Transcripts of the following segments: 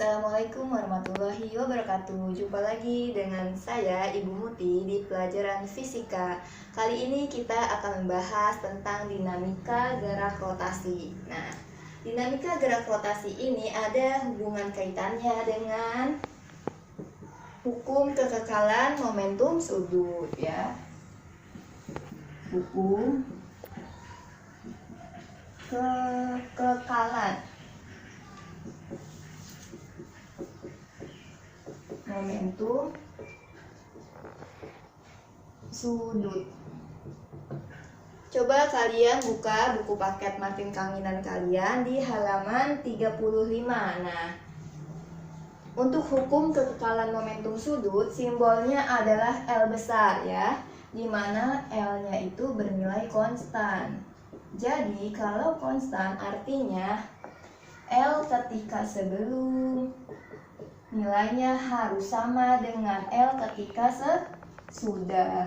Assalamualaikum warahmatullahi wabarakatuh. Jumpa lagi dengan saya Ibu Muti di pelajaran fisika. Kali ini kita akan membahas tentang dinamika gerak rotasi. Nah, dinamika gerak rotasi ini ada hubungan kaitannya dengan hukum kekekalan momentum sudut ya. Hukum kekekalan momentum sudut. Coba kalian buka buku paket Martin Kanginan kalian di halaman 35. Nah, untuk hukum kekekalan momentum sudut, simbolnya adalah L besar ya, di mana L-nya itu bernilai konstan. Jadi, kalau konstan artinya L ketika sebelum nilainya harus sama dengan L ketika sesudah.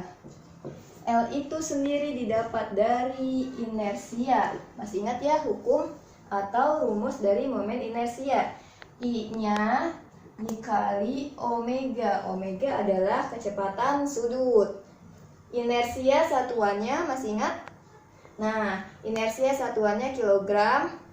L itu sendiri didapat dari inersia. Masih ingat ya hukum atau rumus dari momen inersia? I-nya dikali omega. Omega adalah kecepatan sudut. Inersia satuannya masih ingat? Nah, inersia satuannya kilogram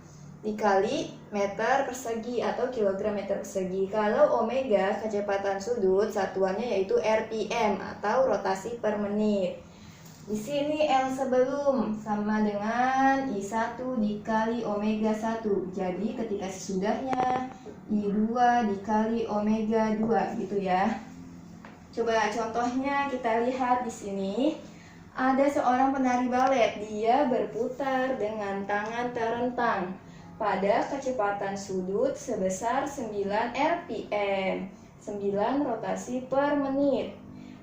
dikali meter persegi atau kilogram meter persegi. Kalau omega kecepatan sudut satuannya yaitu RPM atau rotasi per menit. Di sini L sebelum sama dengan I1 dikali omega 1. Jadi ketika sesudahnya I2 dikali omega 2 gitu ya. Coba contohnya kita lihat di sini. Ada seorang penari balet, dia berputar dengan tangan terentang pada kecepatan sudut sebesar 9 rpm, 9 rotasi per menit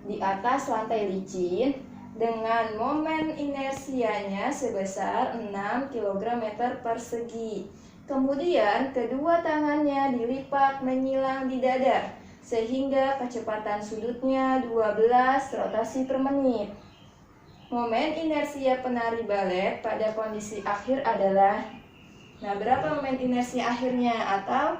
di atas lantai licin dengan momen inersianya sebesar 6 kg meter persegi. Kemudian kedua tangannya dilipat menyilang di dada sehingga kecepatan sudutnya 12 rotasi per menit. Momen inersia penari balet pada kondisi akhir adalah, nah, berapa momen inersia akhirnya atau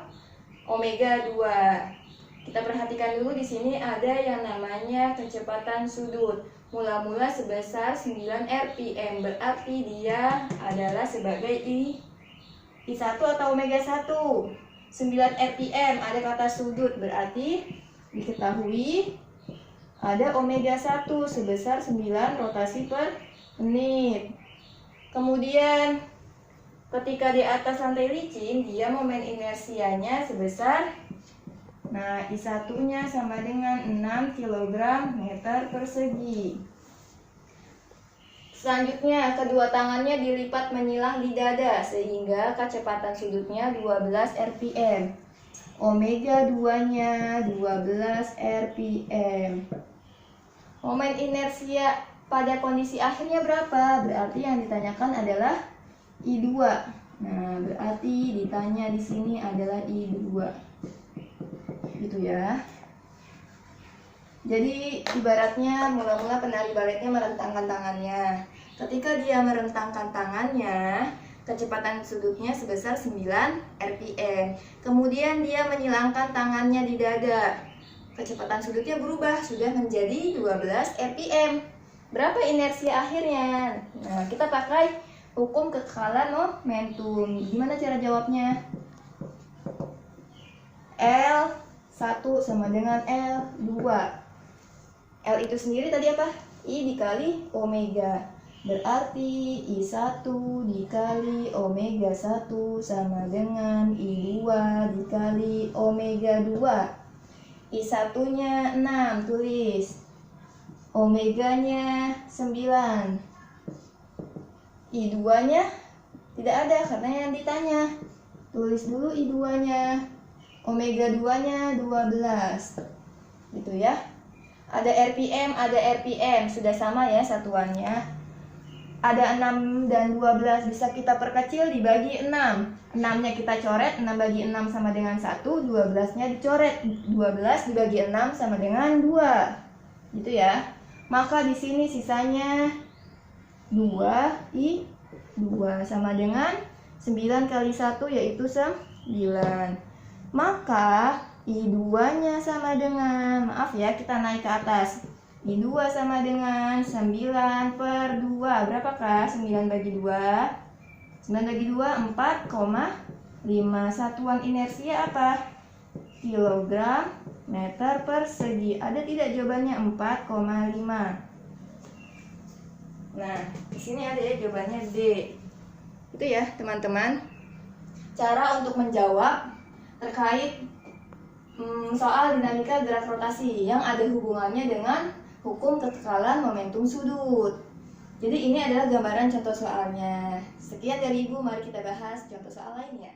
omega 2. Kita perhatikan dulu di sini ada yang namanya kecepatan sudut. Mula-mula sebesar 9 rpm, berarti dia adalah sebagai I1 atau omega 1. 9 rpm ada kata sudut, berarti diketahui ada omega 1 sebesar 9 rotasi per menit. Kemudian ketika di atas lantai licin, dia momen inersianya sebesar, nah, I1-nya sama dengan 6 kg meter persegi. Selanjutnya, kedua tangannya dilipat menyilang di dada sehingga kecepatan sudutnya 12 rpm. Omega 2-nya 12 rpm. Momen inersia pada kondisi akhirnya berapa? Berarti yang ditanyakan adalah I2. Nah, berarti ditanya di sini adalah I2. Gitu ya. Jadi ibaratnya mula-mula penari baletnya merentangkan tangannya. Ketika dia merentangkan tangannya, kecepatan sudutnya sebesar 9 rpm. Kemudian dia menyilangkan tangannya di dada. Kecepatan sudutnya berubah, sudah menjadi 12 rpm. Berapa inersia akhirnya? Nah, kita pakai hukum kekekalan momentum. Gimana cara jawabnya? L1 sama dengan L2. L itu sendiri tadi apa? I dikali omega. Berarti I1 dikali omega 1 sama dengan I2 dikali omega 2. I1-nya 6, tulis. Omeganya 9. I2-nya tidak ada karena yang ditanya. Tulis dulu I2-nya. Omega 2-nya 12. Gitu ya. Ada RPM, ada RPM. Sudah sama ya satuannya. Ada 6 dan 12 bisa kita perkecil dibagi 6. 6-nya kita coret, 6 bagi 6 sama dengan 1, 12-nya dicoret. 12 dibagi 6 sama dengan 2. Gitu ya. Maka di sini sisanya 2 sama dengan 9 kali 1 yaitu 9. maka I2-nya sama dengan, maaf ya, kita naik ke atas. I2 sama dengan 9 per 2. Berapakah 9 bagi 2? 9 bagi 2, 4,5. Satuan inersia apa? Kilogram meter persegi. Ada tidak jawabannya? 4,5. Nah, di sini ada ya jawabannya D. Itu ya, teman-teman. Cara untuk menjawab terkait soal dinamika gerak rotasi yang ada hubungannya dengan hukum kekekalan momentum sudut. Jadi ini adalah gambaran contoh soalnya. Sekian dari Ibu, mari kita bahas contoh soal lainnya.